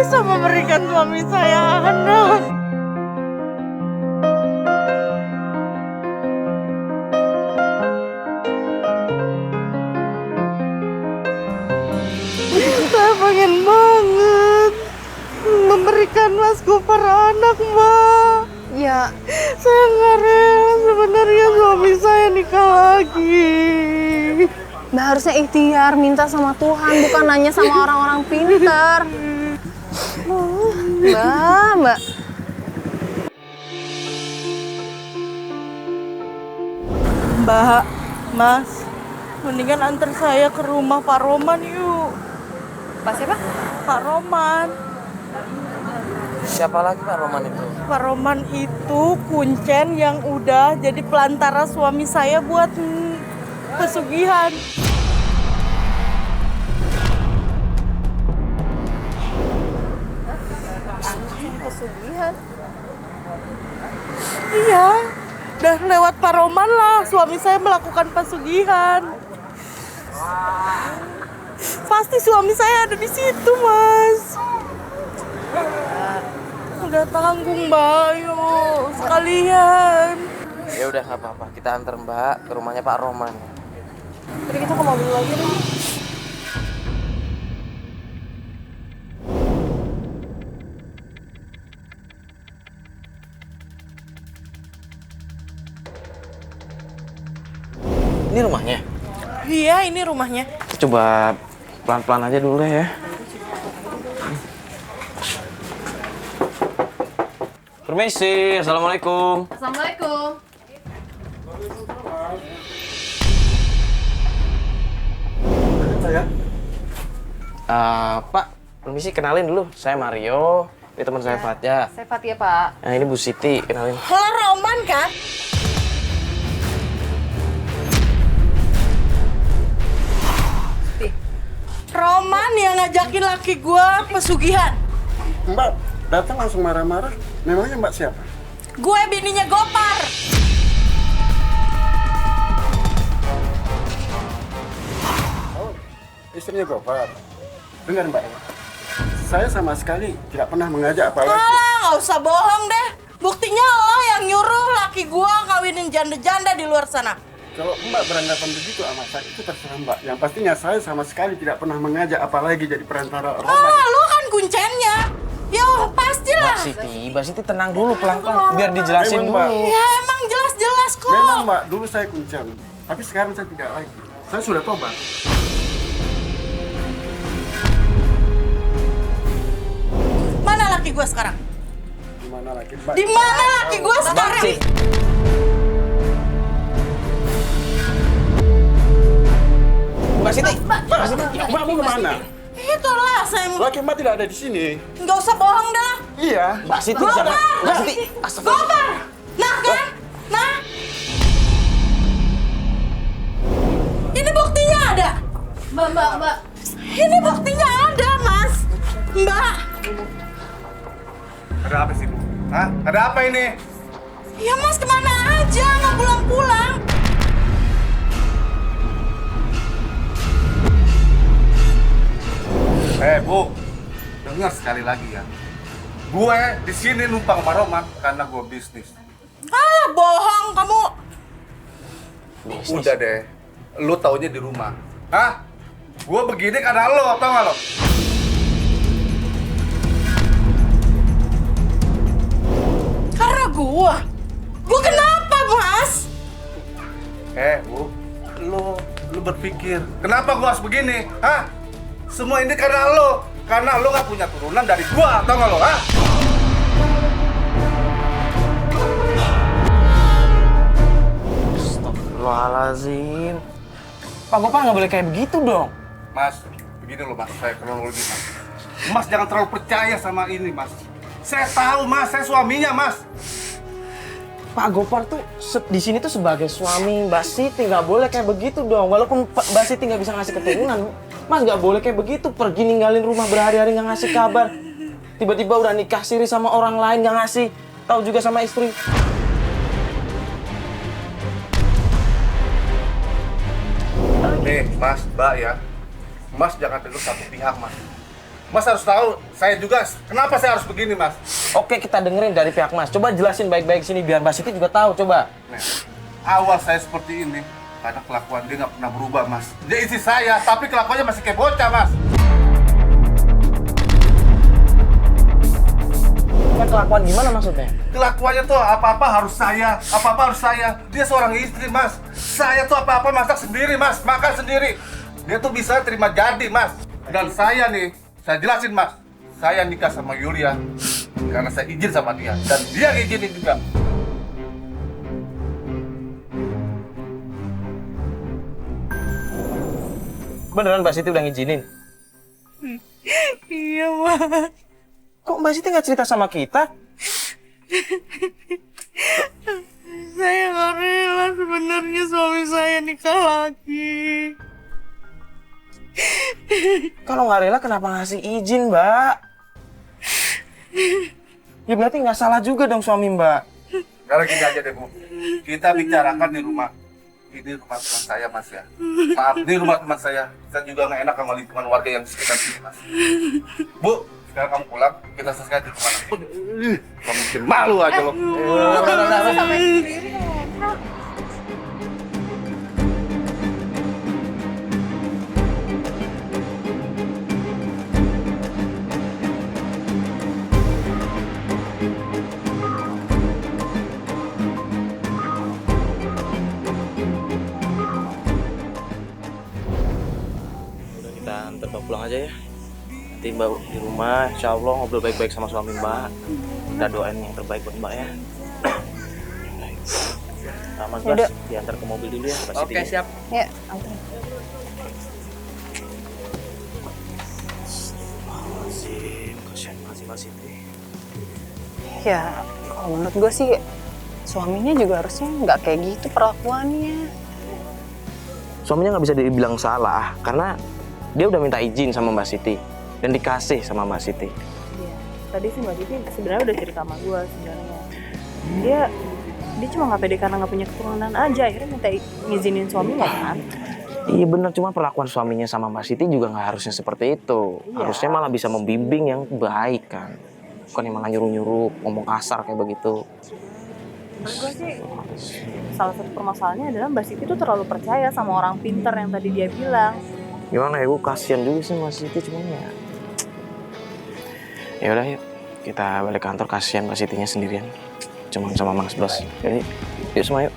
bisa memberikan suami saya anak. Saya pengen banget memberikan Mas Gopar anak, Mbak. Ya, Saya nggak rela sebenarnya suami saya nikah lagi. Mbak harusnya ikhtiar, minta sama Tuhan, bukan nanya sama orang-orang pintar. Mbak. Mbak, Mas, mendingan antar saya ke rumah Pak Roman yuk. Pak siapa? Pak Roman. Siapa lagi Pak Roman itu? Pak Roman itu kuncen yang udah jadi pelantara suami saya buat pesugihan. Pesugihan. Iya, udah lewat Pak Roman lah suami saya melakukan pesugihan. Pasti suami saya ada di situ, Mas. Udah tanggung, Mbak, yuk sekalian. Ya udah nggak apa-apa, kita antar Mbak ke rumahnya Pak Roman. Jadi kita ke mobil lagi nih. Ini rumahnya. Iya, ini rumahnya. Coba pelan-pelan aja dulu ya. Permisi, assalamualaikum. Assalamualaikum. Pak, permisi kenalin dulu. Saya Mario. Ini teman saya Fatya. Saya Fatia, Pak. Nah ini Bu Siti, kenalin. Halo, Roman kan? Roman yang ngajakin laki gua pesugihan. Mbak datang langsung marah-marah. Memangnya Mbak siapa? Gue bininya Gopar. Oh, istrinya Gopar. Dengar Mbak, saya sama sekali tidak pernah mengajak apalagi. Alah, nggak usah bohong deh. Buktinya lo yang nyuruh laki gua kawinin janda-janda di luar sana. Kalau Mbak beranggapan begitu sama saya, itu terserah Mbak. Yang pastinya saya sama sekali tidak pernah mengajak apalagi jadi perantara Roman. Ah, lu kan kuncennya. Yo, pastilah. Mbak Siti tenang dulu pelan-pelan, biar dijelasin Memang, Mbak. dulu. Ya emang jelas-jelas kok. Memang Mbak, dulu saya kuncen. Tapi sekarang saya tidak lagi. Saya sudah tobat. Mana laki gua sekarang? Gimana lagi Mbak? Di mana laki gua sekarang? Mbak Siti, Mbak mau kemana? Itulah saya mau. Laki Mbak tidak ada di sini. Nggak usah bohong dah lah. Iya. Mbak Siti Gopar! jangan. Mbak Siti, astagfirullah. Gopar! Nah kan? Nah. Ini buktinya ada. Mbak. Ini buktinya ada, Mas. Mbak. Ada apa sih, Bu? Hah? Ada apa ini? Ya Mas kemana aja? Nggak pulang-pulang. Bu, dengar sekali lagi ya. Gue di sini numpang sama Roman karena gue bisnis. Alah, bohong kamu. Udah deh, lu taunya di rumah. Hah? Gue begini karena lo, tau gak lo? Karena gua. Gua kenapa, Mas? Bu, lu berpikir, kenapa gue harus begini? Hah? Semua ini karena lo gak punya turunan dari gua, tau gak lo? Hah? Astagfirullahaladzim. Pak Gopar nggak boleh kayak begitu dong. Mas, begini loh Mas, saya kronologi Mas. Mas jangan terlalu percaya sama ini Mas. Saya tahu Mas, saya suaminya Mas. Pak Gopar tuh di sini tuh sebagai suami Mbak Siti, nggak boleh kayak begitu dong. Walaupun Mbak Siti nggak bisa ngasih keturunan, Mas nggak boleh kayak begitu. Pergi ninggalin rumah berhari-hari nggak ngasih kabar. Tiba-tiba udah nikah siri sama orang lain nggak ngasih tahu juga sama istri. Nih Mas, Mbak ya. Mas jangan dengar satu pihak Mas. Mas harus tahu, saya juga kenapa saya harus begini, Mas. Oke, kita dengerin dari pihak Mas. Coba jelasin baik-baik sini biar Mbak Siti juga tahu, coba. Nah, awal saya seperti ini, karena kelakuan dia nggak pernah berubah, Mas. Dia istri saya, tapi kelakuannya masih kayak bocah, Mas. Kan kelakuan gimana maksudnya? Kelakuannya tuh apa-apa harus saya, apa-apa harus saya. Dia seorang istri, Mas. Saya tuh apa-apa masak sendiri, Mas. Makan sendiri. Dia tuh bisa terima jadi, Mas. Dan saya nih, saya jelasin, Mas. Saya nikah sama Yulia karena saya izin sama dia. Dan dia ngizinin juga. Beneran Mbak Siti udah ngizinin? Iya, Mas. Kok Mbak Siti nggak cerita sama kita? Saya nggak rela sebenarnya suami saya nikah lagi. Kalau nggak rela kenapa ngasih izin, Mbak? Ya berarti nggak salah juga dong suami Mbak. Sekarang gini aja deh, Bu. Kita bicarakan di rumah. Ini rumah teman saya, Mas ya. Maaf, ini rumah teman saya. Saya juga nggak enak sama lingkungan warga yang sekitar sini, Mas. Bu, sekarang kamu pulang. Kita selesai di rumah nanti. Kamu bikin malu aja loh. Udah kita antar Mbak pulang aja ya. Nanti Mbak di rumah, insya Allah ngobrol baik-baik sama suami Mbak. Kita doain yang terbaik buat Mbak ya. Nah, Mas Bas, Yaudah. diantar ke mobil dulu ya. Mbak Siti. Oke, siap. Ya, antar. Kasihan banget sih Mbak Siti. Ya, kalau menurut gue sih suaminya juga harusnya nggak kayak gitu perlakuannya. Suaminya nggak bisa dibilang salah karena dia udah minta izin sama Mbak Siti dan dikasih sama Mbak Siti. Iya, tadi sih Mbak Titi sebenarnya udah cerita sama gue sebenarnya. Dia cuma nggak pede karena nggak punya keturunan aja, akhirnya minta ngizinin suaminya kan. Iya bener, cuma perlakuan suaminya sama Mbak Siti juga nggak harusnya seperti itu. Iya. Harusnya malah bisa membimbing yang baik kan. Bukan yang malah nyuruh-nyuruh, ngomong kasar kayak begitu. Menurut gue sih salah satu permasalahannya adalah Mbak Siti tuh terlalu percaya sama orang pinter yang tadi dia bilang. Gimana ya, gue kasihan juga sih Mbak Siti cuman ya. Ya udah yuk, kita balik kantor, kasihan Mbak Sitinya sendirian. Cuman sama Mas Blas. Jadi, yuk semua yuk.